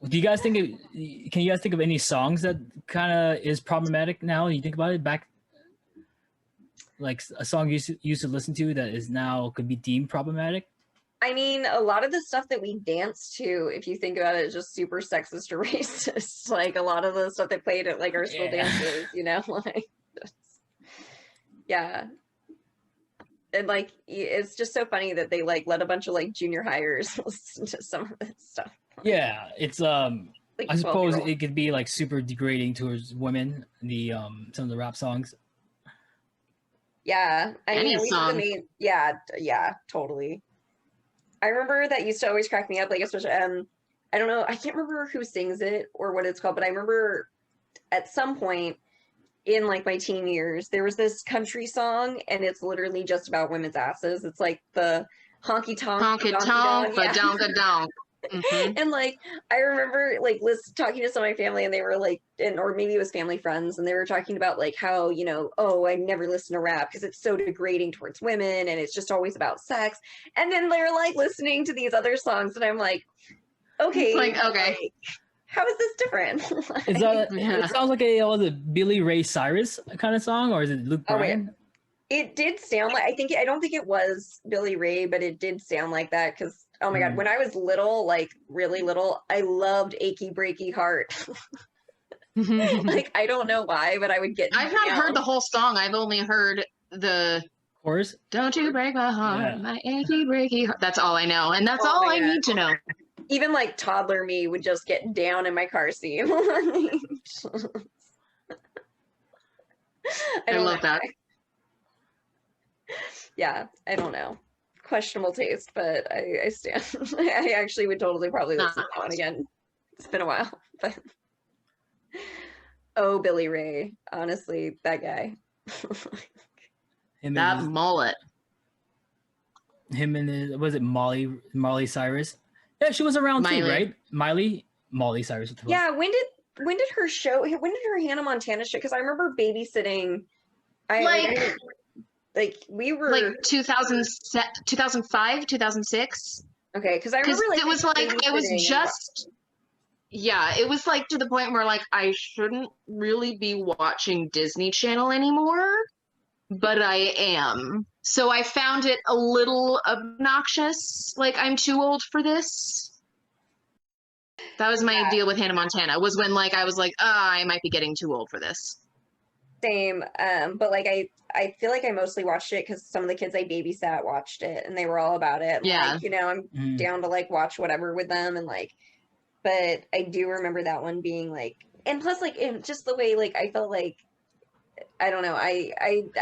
Do you guys think can you guys think of any songs that kind of is problematic now? You think about it back, like a song you used to listen to that is now could be deemed problematic? I mean, a lot of the stuff that we dance to, if you think about it, is just super sexist or racist. Like a lot of the stuff they played at like our school dances, you know, like yeah. And like it's just so funny that they like let a bunch of like junior hires listen to some of this stuff. Yeah, it's Like I suppose 12-year-old. it could be like super degrading towards women. The some of the rap songs. Yeah, I mean, Any at least song. yeah, totally. I remember that used to always crack me up, like especially I don't know, I can't remember who sings it or what it's called, but I remember at some point in like my teen years, there was this country song, and it's literally just about women's asses. It's like the honky tonk, Honky donkey tonk, dong, yeah. badonka donk. Mm-hmm. And like I remember like talking to some of my family, and they were like, or maybe it was family friends, and they were talking about like how, you know, oh, I never listen to rap because it's so degrading towards women and it's just always about sex. And then they're like listening to these other songs, and I'm like, okay, Like, okay. like, how is this different? Is that Yeah. it sounds like a was it Billy Ray Cyrus kind of song, or is it Luke Oh, wait. Bryan? It did sound like, I don't think it was Billy Ray, but it did sound like that because, oh my God, when I was little, like really little, I loved Achy Breaky Heart. Like, I don't know why, but I would get I've not down. heard the whole song. I've only heard the Chorus? "Don't you break my heart, Yeah. my achy breaky heart." That's all I know, and that's Oh all my I God. need to know. Even like toddler me would just get down in my car seat. I don't love know that. why. Yeah, I don't know. Questionable taste, but I stand. I actually would totally probably listen to that one again. It's been a while, but oh, Billy Ray, honestly, that guy. Him That and mullet. his was it Molly Cyrus? Yeah, she was around too, Miley. right? Molly Cyrus. What the fuck? Yeah, when did her show? When did her Hannah Montana show? Because I remember babysitting. We were Like 2005, 2006. okay. Because I Because remember like it was like it was babysitting and just yeah, it was like to the point where like I shouldn't really be watching Disney Channel anymore, but I am. So I found it a little obnoxious. Like I'm too old for this. That was my deal with Hannah Montana. Was when like I was like, I might be getting too old for this. same. But like I feel like I mostly watched it because some of the kids I babysat watched it and they were all about it. And, Yeah. like, you know, I'm down to like watch whatever with them and like, but I do remember that one being like, and plus like just the way like I felt like, I don't know, I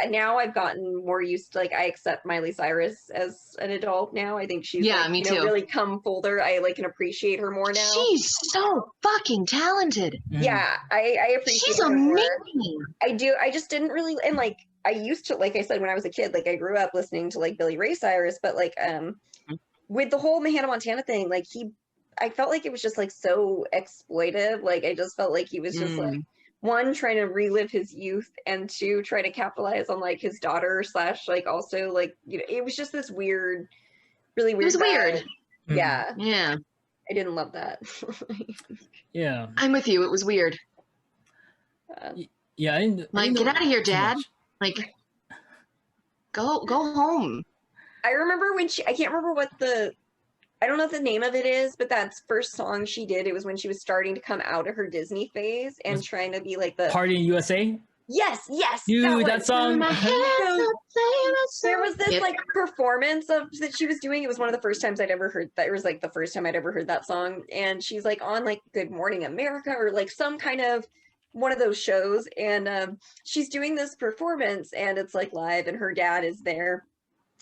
now I've gotten more used to like I accept Miley Cyrus as an adult now. I think she's Yeah, like, me you know, too. really come fuller. I like can appreciate her more now. She's so fucking talented. Yeah, I appreciate She's her more. amazing. I do. I just didn't really, and like I used to, like I said, when I was a kid, like I grew up listening to like Billy Ray Cyrus, but like with the whole Hannah Montana thing, like I felt like it was just like so exploitive. Like I just felt like he was just like one trying to relive his youth and two trying to capitalize on like his daughter / like also like, you know, it was just this weird, really weird. It was weird. Yeah. Yeah. I didn't love that. Yeah. I'm with you. It was weird. Yeah, I didn't Get out of here, too Dad. much. Like, go home. I remember when I can't remember what I don't know what the name of it is, but that's first song she did. It was when she was starting to come out of her Disney phase and trying to be like the Party in USA. Yes, Dude, that song. There was this like performance that she was doing. It was one of the first times I'd ever heard that. It was like the first time I'd ever heard that song, and she's like on like Good Morning America or like some kind of one of those shows, and she's doing this performance, and it's like live, and her dad is there.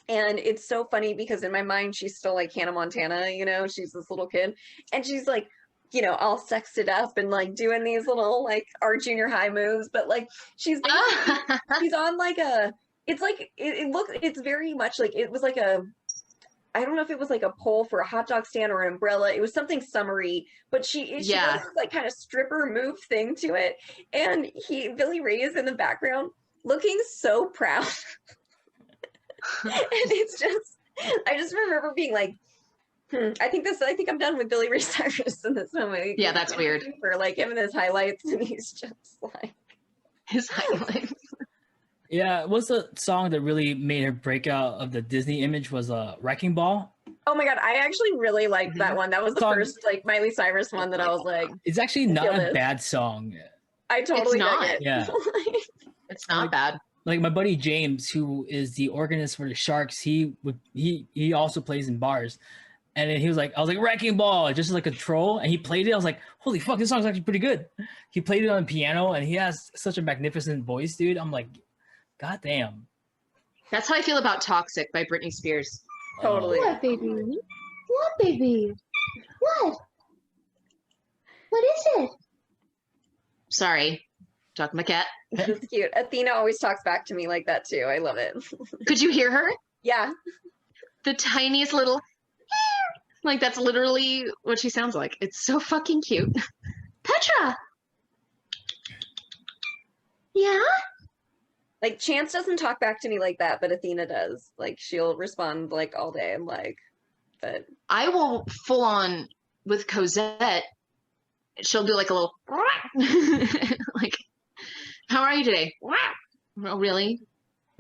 And it's so funny because in my mind, she's still like Hannah Montana, you know, she's this little kid. And she's like, you know, all sexed up and like doing these little like our junior high moves. But like she's on like it's like, it's very much like, it was like I don't know if it was like a pole for a hot dog stand or an umbrella. It was something summery, but she does this like kind of stripper move thing to it. And Billy Ray is in the background looking so proud. And it's just, I just remember being like, I think I'm done with Billy Ray Cyrus in this moment. Yeah, that's weird. For like him and his highlights, and he's just like His highlights. Yeah, what's the song that really made her break out of the Disney image was Wrecking Ball. oh my god, I actually really liked that one. That was the Song- first like Miley Cyrus one that I was like, It's actually I not feel a this. bad song. I totally dug not. it. Yeah. It's not bad. Like my buddy James, who is the organist for the Sharks, he also plays in bars. And then I was like, Wrecking Ball, just like a troll. And he played it. I was like, holy fuck, this song's actually pretty good. He played it on piano and he has such a magnificent voice, dude. I'm like, God damn. That's how I feel about Toxic by Britney Spears. Totally. What, baby? What, baby? What? What is it? Sorry. Talk to my cat. It's cute. Athena always talks back to me like that too. I love it. Could you hear her? Yeah. The tiniest little like that's literally what she sounds like. It's so fucking cute. Petra. Yeah? Like Chance doesn't talk back to me like that, but Athena does. Like she'll respond like all day. I'm like, but I will full on with Cosette. She'll do like a little like, how are you today? Oh, really?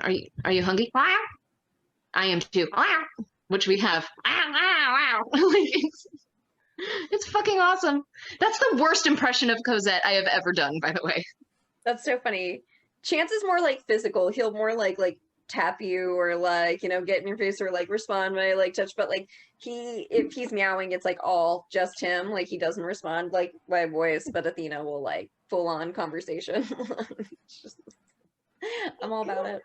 Are you hungry? I am too. Which we have. Like, it's fucking awesome. That's the worst impression of Cosette I have ever done, by the way. that's so funny. Chance is more like physical. He'll more like tap you or like, you know, get in your face or like respond when I like touch, but like if he's meowing, it's like all just him. Like he doesn't respond like by voice, but Athena will like full on conversation. I'm all about it.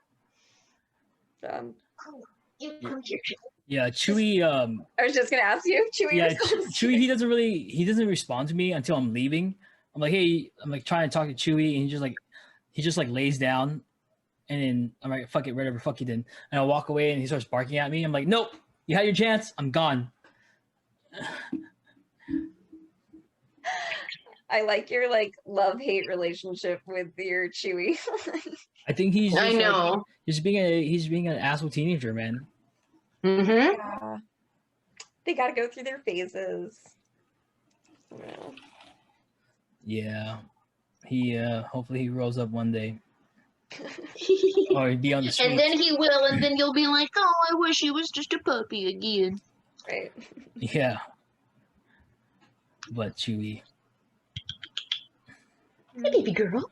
Yeah, Chewy. I was just gonna ask you, Chewy. Yeah, responds. Chewy. He doesn't respond to me until I'm leaving. I'm like, hey, I'm like trying to talk to Chewy, and he just like lays down, and then I'm like, fuck it, whatever, fuck you then. And I walk away, and he starts barking at me. I'm like, nope, you had your chance. I'm gone. I like your like love-hate relationship with your Chewy. I think he's. I just, know. Like, he's being an asshole teenager, man. Mm-hmm. Yeah. They got to go through their phases. Yeah. Yeah, he. Hopefully, he grows up one day, or he'd be on the streets. And then he will, and then you'll be like, oh, I wish he was just a puppy again. Right. Yeah. But Chewy. Hey, baby girl.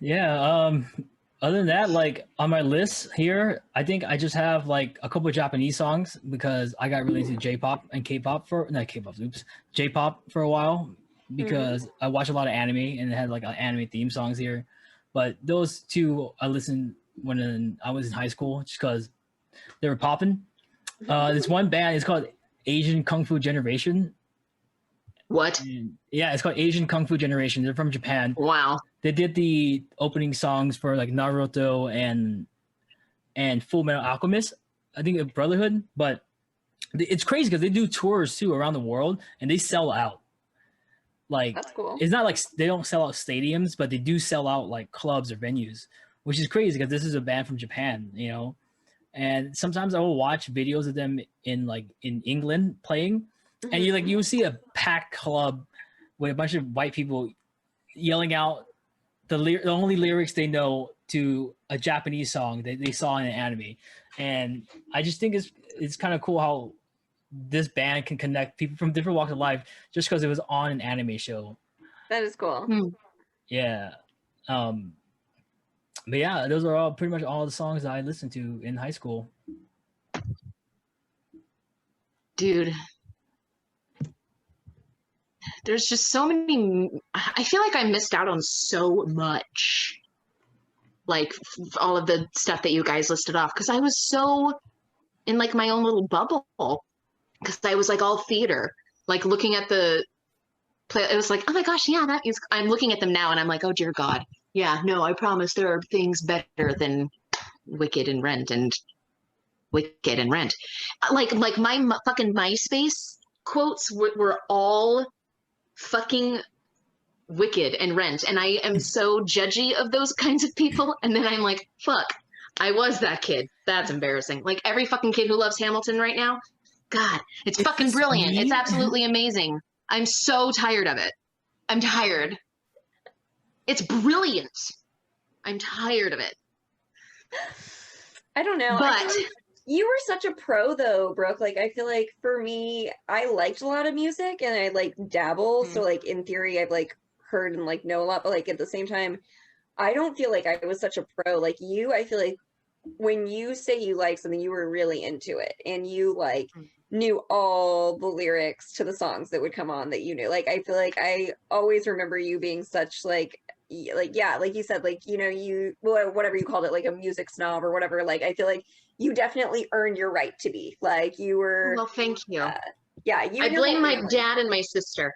Yeah, other than that, like on my list here, I think I just have like a couple of Japanese songs because I got really into J-pop and K-pop J-pop for a while because I watch a lot of anime and it had like anime theme songs here. But those two I listened when I was in high school just because they were popping. This one band is called Asian Kung Fu Generation. What? And, yeah, it's called Asian Kung Fu Generation. They're from Japan. Wow. They did the opening songs for like Naruto and Full Metal Alchemist. I think Brotherhood, but it's crazy because they do tours too around the world and they sell out. Like That's cool. it's not like they don't sell out stadiums, but they do sell out like clubs or venues, which is crazy because this is a band from Japan, you know. And sometimes I will watch videos of them in England playing, and you will see a packed club with a bunch of white people yelling out the only lyrics they know to a Japanese song that they saw in an anime. And I just think it's kind of cool how this band can connect people from different walks of life just because it was on an anime show. That is cool. Yeah. But yeah, those are all pretty much all the songs that I listened to in high school. Dude. There's just so many. I feel like I missed out on so much. Like all of the stuff that you guys listed off. Because I was so in like my own little bubble. Because I was like all theater. Like looking at the play. It was like, oh my gosh, yeah, that is. I'm looking at them now and I'm like, oh dear God. Yeah, no, I promise there are things better than Wicked and Rent and Wicked and Rent. Like my fucking MySpace quotes were all fucking Wicked and Rent, and I am so judgy of those kinds of people. And then I'm like, fuck, I was that kid. That's embarrassing. Like every fucking kid who loves Hamilton right now, God, it's fucking brilliant. It's absolutely amazing. I'm so tired of it. I'm tired. It's brilliant. I'm tired of it. I don't know. But I feel like you were such a pro though, Brooke. Like I feel like for me, I liked a lot of music and I like dabble. So like in theory, I've like heard and like know a lot, but like at the same time, I don't feel like I was such a pro. Like you, I feel like when you say you like something, you were really into it and you like knew all the lyrics to the songs that would come on that you knew. Like I feel like I always remember you being such like yeah, like you said, like, you know, you whatever you called it, like a music snob or whatever. Like I feel like you definitely earned your right to be. Like you were well, thank you. Yeah, you I and your blame whole my family. dad and my sister.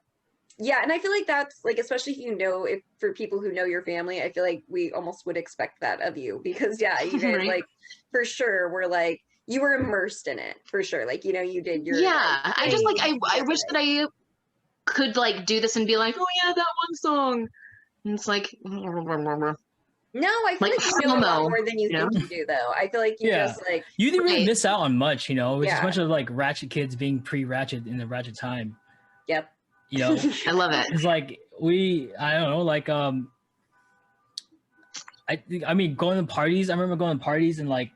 Yeah, and I feel like that's like, especially if you know, if for people who know your family, I feel like we almost would expect that of you because yeah, you guys Right. like for sure were like you were immersed in it for sure. Like, you know, you did your Yeah, like, I just like thing I wish that I could like do this and be like, oh yeah, that one song. And it's like No, I feel Like like you know a lot FOMO, more than you you know? think you do though. I feel like you Yeah. just like You didn't really Right. miss out on much, you know. It's just a Yeah. bunch of like ratchet kids being pre-ratchet in the ratchet time. yep. You know, I love it. it's like I don't know, like I mean, going to parties. I remember going to parties and like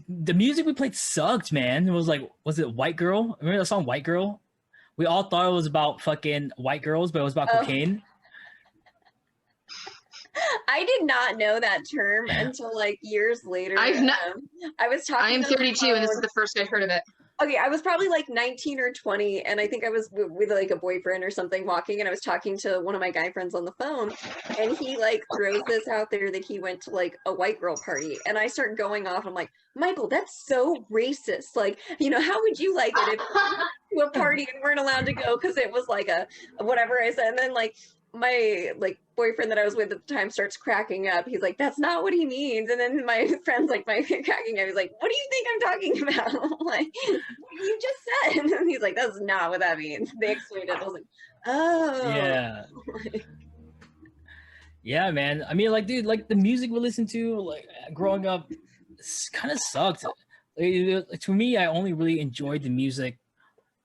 the music we played sucked, man. It was like, was it White Girl? Remember the song White Girl? We all thought it was about fucking white girls, but it was about Oh. cocaine. I did not know that term until like years later. I've not- I was talking I am on the 32 and this is phone. the first I've heard of it. Okay, I was probably like 19 or 20, and I think I was with like a boyfriend or something walking, and I was talking to one of my guy friends on the phone, and he like throws this out there that he went to like a white girl party, and I start going off. I'm like, Michael, that's so racist. Like, you know, how would you like it if you went to a party and weren't allowed to go because it was like a whatever I said, and then like my like boyfriend that I was with at the time starts cracking up. He's like, that's not what he means. And then my friend's like, my cracking up. He's like, what do you think I'm talking about? I'm like, what you just said. And he's like, that's not what that means. They explained it. I was like, oh. Yeah. Yeah, man. I mean, like, dude, like the music we listened to, like growing up, kind of sucked. Like, to me, I only really enjoyed the music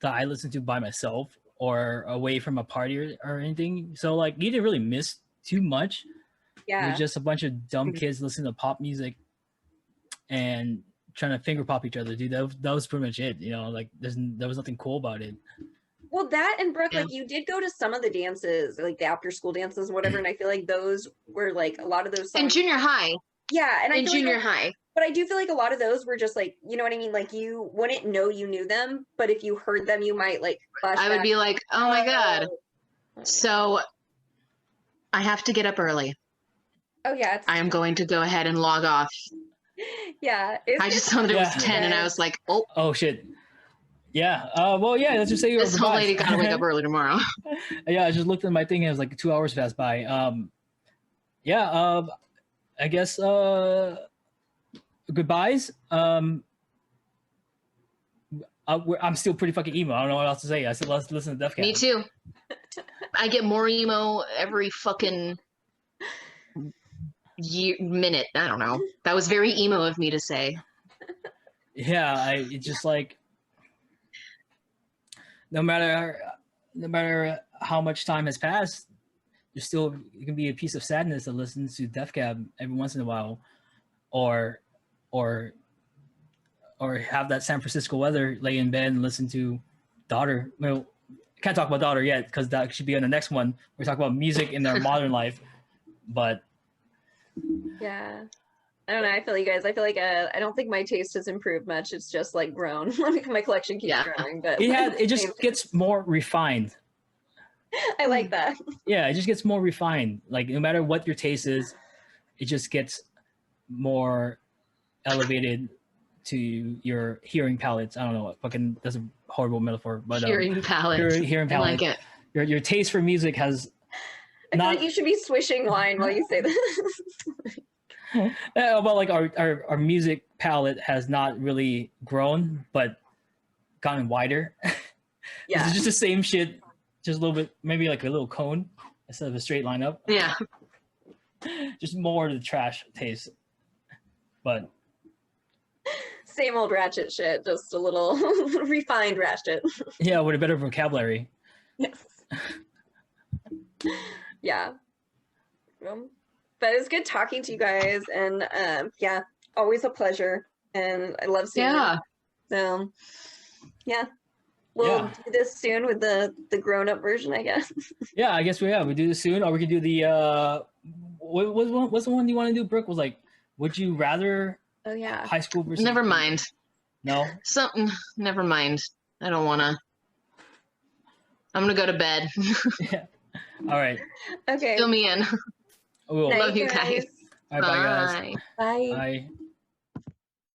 that I listened to by myself or away from a party or anything. So, like, you didn't really miss too much. It Yeah. was just a bunch of dumb kids listening to pop music and trying to finger pop each other, dude. That was pretty much it. You know, like there was nothing cool about it. Well, that and Brooke, Yeah. like you did go to some of the dances, like the after school dances and whatever. And I feel like those were like a lot of those songs. In junior high. Yeah. And I In feel junior like high. But I do feel like a lot of those were just like, you know what I mean? Like you wouldn't know you knew them, but if you heard them, you might like flash I would back. be like, oh my God. So I have to get up early. Oh yeah, it's, I am going to go ahead and log off. yeah. It's I just saw that it was Yeah. 10 and I was like, oh, Oh shit. Yeah. Well, yeah. Let's just say this whole lady gotta wake up early tomorrow. Yeah, I just looked at my thing and it was like 2 hours passed by. Yeah. I guess goodbyes. I'm still pretty fucking emo. I don't know what else to say. I said let's listen to Def Jam. Me too. I get more emo every fucking minute. I don't know. That was very emo of me to say. Yeah, it's just like no matter how much time has passed, there's still it can be a piece of sadness to listen to Def Jam every once in a while, or have that San Francisco weather, lay in bed and listen to Daughter. Well, I can't talk about Daughter yet because that should be on the next one. We talk about music in our modern life, but yeah. I don't know. I feel you guys. I feel like I don't think my taste has improved much. It's just like grown. My collection keeps Yeah. growing, but it just gets more refined. I like that. Yeah, it just gets more refined. Like no matter what your taste is, it just gets more elevated to your hearing palates. I don't know. Fucking that's a horrible metaphor, but Hearing palette. hearing I palate. like it. Your taste for music has I feel not. like you should be swishing wine while you say this. Well, like our music palette has not really grown, but gotten wider. Yeah. It's just the same shit just a little bit, maybe like a little cone instead of a straight line up. Yeah. Just more of the trash taste. But Same old ratchet shit, just a little refined ratchet. yeah, with a better vocabulary. Yes. Yeah. But it was good talking to you guys, and yeah, always a pleasure, and I love seeing Yeah. you. So yeah, we'll do this soon with the grown-up version, I guess. Yeah, I guess we do this soon, or we could do the what's the one you want to do? Brooke was like, would you rather Oh yeah. high school versus Never mind. No. Something. Never mind. I don't wanna. I'm gonna go to bed. Yeah. All right. Okay. Fill me in. We'll, Night, Love you guys. all right, bye guys. Bye. Bye.